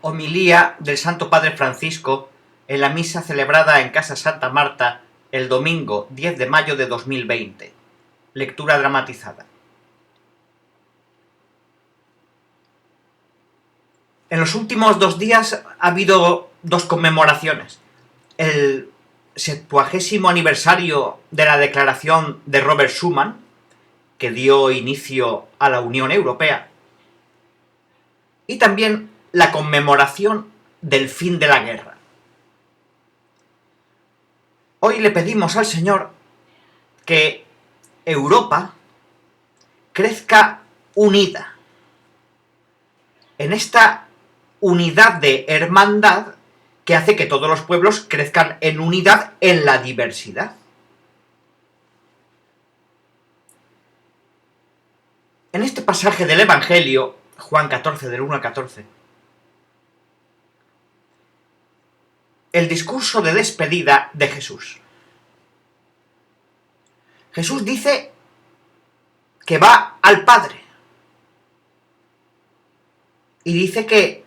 Homilía del Santo Padre Francisco en la misa celebrada en Casa Santa Marta el domingo 10 de mayo de 2020. Lectura dramatizada. En los últimos 2 días ha habido 2 conmemoraciones. El 70º aniversario de la declaración de Robert Schuman, que dio inicio a la Unión Europea, y también la conmemoración del fin de la guerra. Hoy le pedimos al Señor que Europa crezca unida, en esta unidad de hermandad que hace que todos los pueblos crezcan en unidad en la diversidad. En este pasaje del Evangelio, Juan 14, del 1 al 14, el discurso de despedida de Jesús. Jesús dice que va al Padre y dice que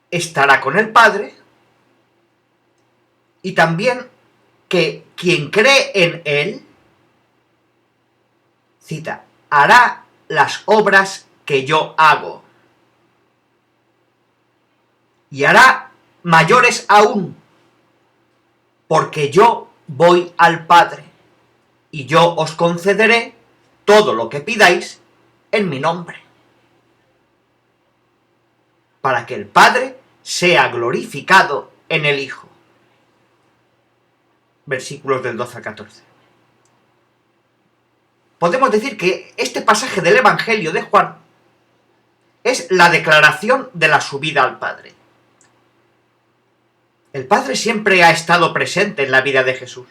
estará con el Padre y también que quien cree en Él, cita, hará las obras que yo hago y hará mayores aún, porque yo voy al Padre y yo os concederé todo lo que pidáis en mi nombre, para que el Padre sea glorificado en el Hijo. Versículos del 12 al 14. Podemos decir que este pasaje del Evangelio de Juan es la declaración de la subida al Padre. El Padre siempre ha estado presente en la vida de Jesús.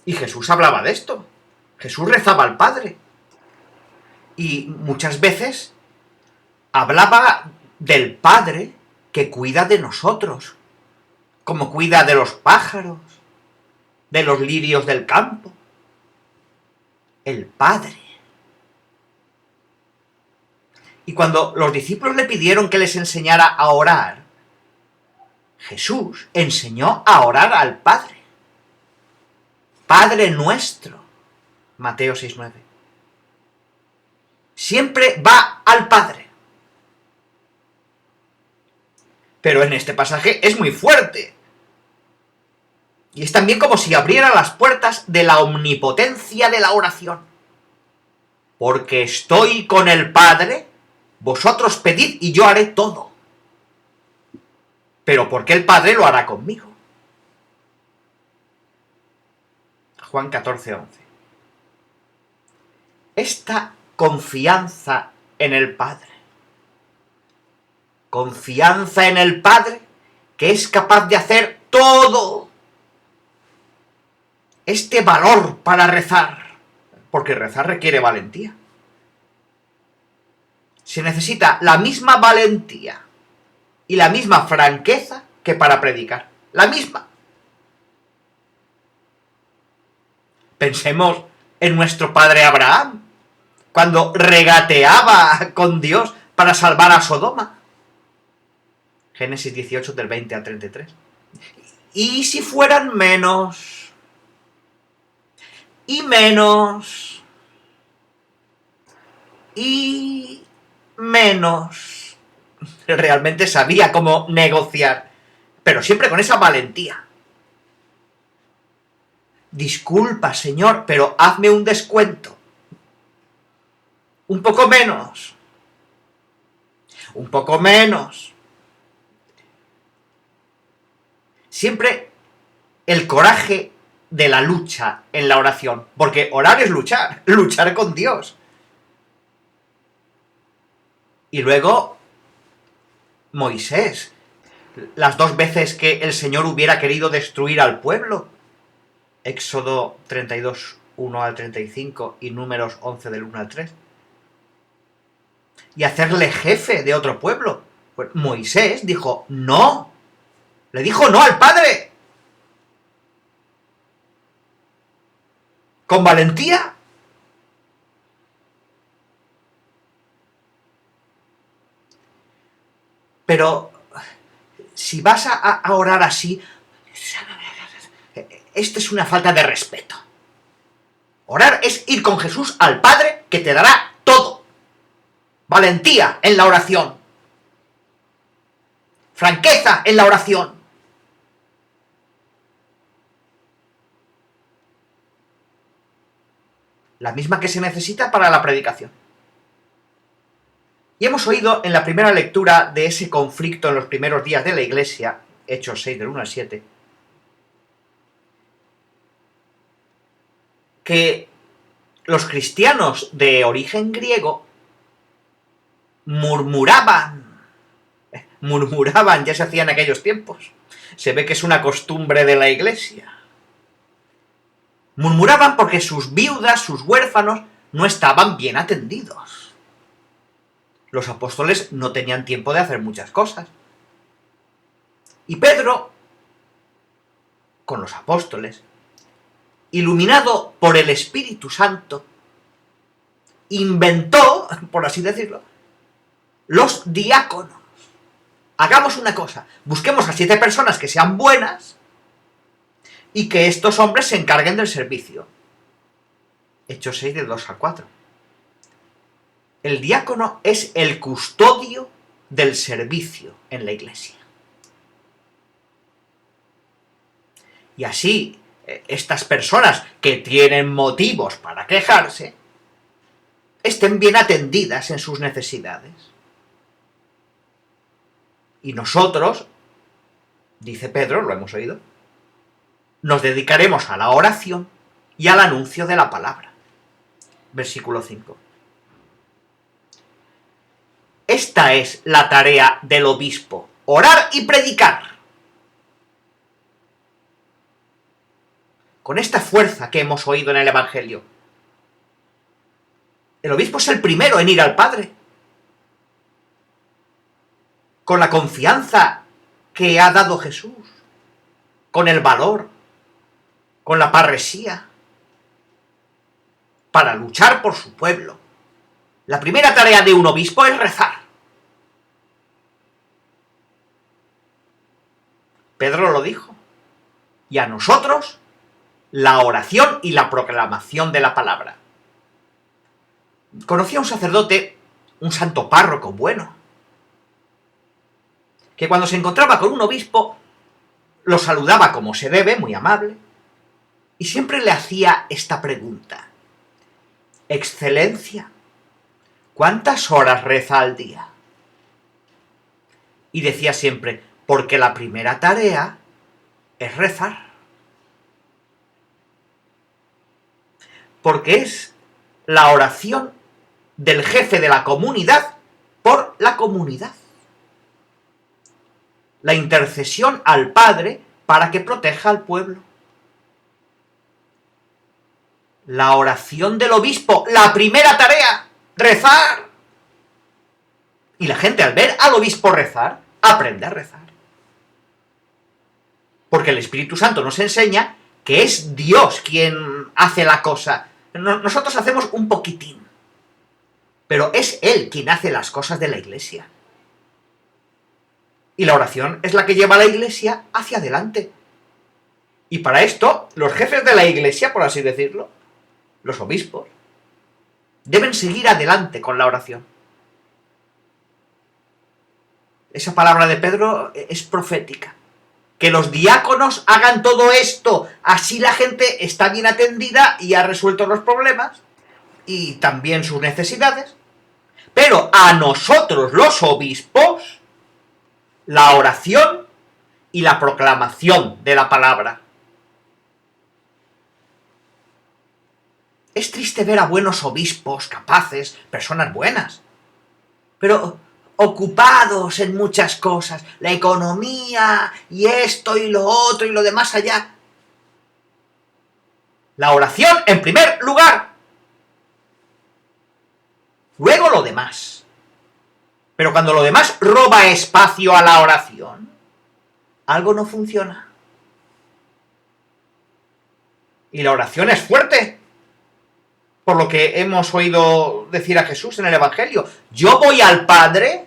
Y Jesús hablaba de esto. Jesús rezaba al Padre. Y muchas veces hablaba del Padre que cuida de nosotros, como cuida de los pájaros, de los lirios del campo. El Padre. Y cuando los discípulos le pidieron que les enseñara a orar, Jesús enseñó a orar al Padre. Padre nuestro. Mateo 6:9. Siempre va al Padre. Pero en este pasaje es muy fuerte. Y es también como si abriera las puertas de la omnipotencia de la oración. Porque estoy con el Padre, vosotros pedid y yo haré todo. Pero porque el Padre lo hará conmigo. Juan 14:11. Esta confianza en el Padre. Confianza en el Padre que es capaz de hacer todo. Este valor para rezar, porque rezar requiere valentía. Se necesita la misma valentía y la misma franqueza que para predicar. La misma. Pensemos en nuestro padre Abraham, cuando regateaba con Dios para salvar a Sodoma. Génesis 18, del 20 al 33. ¿Y si fueran menos? Y menos. Y menos. Realmente sabía cómo negociar, pero siempre con esa valentía. Disculpa, Señor, pero hazme un descuento. Un poco menos. Un poco menos. Siempre el coraje de la lucha en la oración, porque orar es luchar, luchar con Dios. Y luego, Moisés, las 2 veces que el Señor hubiera querido destruir al pueblo, Éxodo 32, 1 al 35 y Números 11 del 1 al 3, y hacerle jefe de otro pueblo. Pues Moisés dijo no, le dijo no al Padre, con valentía. Pero si vas a orar así, esto es una falta de respeto. Orar es ir con Jesús al Padre, que te dará todo. Valentía en la oración. Franqueza en la oración. La misma que se necesita para la predicación. Y hemos oído en la primera lectura de ese conflicto en los primeros días de la Iglesia, Hechos 6, del 1 al 7, que los cristianos de origen griego murmuraban, ya se hacía en aquellos tiempos. Se ve que es una costumbre de la Iglesia. Murmuraban porque sus viudas, sus huérfanos, no estaban bien atendidos. Los apóstoles no tenían tiempo de hacer muchas cosas. Y Pedro, con los apóstoles, iluminado por el Espíritu Santo, inventó, por así decirlo, los diáconos. Hagamos una cosa, busquemos a 7 personas que sean buenas y que estos hombres se encarguen del servicio. Hechos 6, de 2 al 4. El diácono es el custodio del servicio en la Iglesia. Y así, estas personas que tienen motivos para quejarse, estén bien atendidas en sus necesidades. Y nosotros, dice Pedro, lo hemos oído, nos dedicaremos a la oración y al anuncio de la palabra. Versículo 5. Esta es la tarea del obispo, orar y predicar. Con esta fuerza que hemos oído en el Evangelio. El obispo es el primero en ir al Padre. Con la confianza que ha dado Jesús. Con el valor. Con la parresía. Para luchar por su pueblo. La primera tarea de un obispo es rezar. Pedro lo dijo. Y a nosotros, la oración y la proclamación de la palabra. Conocí a un sacerdote, un santo párroco bueno, que cuando se encontraba con un obispo, lo saludaba como se debe, muy amable, y siempre le hacía esta pregunta: Excelencia, ¿cuántas horas reza al día? Y decía siempre: porque la primera tarea es rezar. Porque es la oración del jefe de la comunidad por la comunidad. La intercesión al Padre para que proteja al pueblo. La oración del obispo, la primera tarea, rezar. Y la gente, al ver al obispo rezar, aprende a rezar. Porque el Espíritu Santo nos enseña que es Dios quien hace la cosa. Nosotros hacemos un poquitín. Pero es Él quien hace las cosas de la Iglesia. Y la oración es la que lleva a la Iglesia hacia adelante. Y para esto, los jefes de la Iglesia, por así decirlo, los obispos, deben seguir adelante con la oración. Esa palabra de Pedro es profética. Que los diáconos hagan todo esto, así la gente está bien atendida y ha resuelto los problemas y también sus necesidades. Pero a nosotros, los obispos, la oración y la proclamación de la palabra. Es triste ver a buenos obispos, capaces, personas buenas, pero ocupados en muchas cosas, la economía, y esto, y lo otro, y lo de más allá. La oración en primer lugar. Luego lo demás. Pero cuando lo demás roba espacio a la oración, algo no funciona. Y la oración es fuerte. Por lo que hemos oído decir a Jesús en el Evangelio. Yo voy al Padre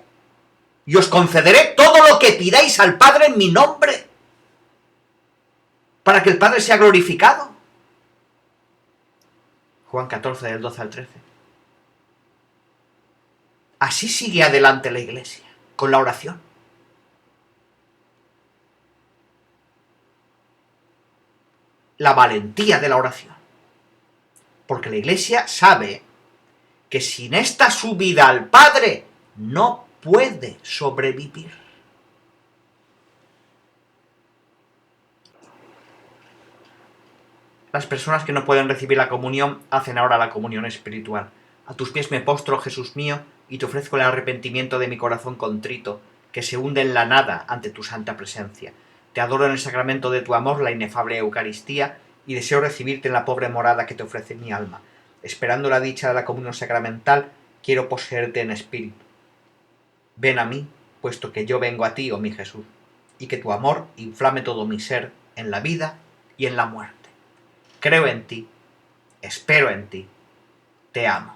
y os concederé todo lo que pidáis al Padre en mi nombre, para que el Padre sea glorificado. Juan 14, del 12 al 13. Así sigue adelante la Iglesia, con la oración. La valentía de la oración. Porque la Iglesia sabe que sin esta subida al Padre no puede sobrevivir. Las personas que no pueden recibir la comunión hacen ahora la comunión espiritual. A tus pies me postro, Jesús mío, y te ofrezco el arrepentimiento de mi corazón contrito, que se hunde en la nada ante tu santa presencia. Te adoro en el sacramento de tu amor, la inefable Eucaristía, y deseo recibirte en la pobre morada que te ofrece mi alma. Esperando la dicha de la comunión sacramental, quiero poseerte en espíritu. Ven a mí, puesto que yo vengo a ti, oh mi Jesús, y que tu amor inflame todo mi ser en la vida y en la muerte. Creo en ti, espero en ti, te amo.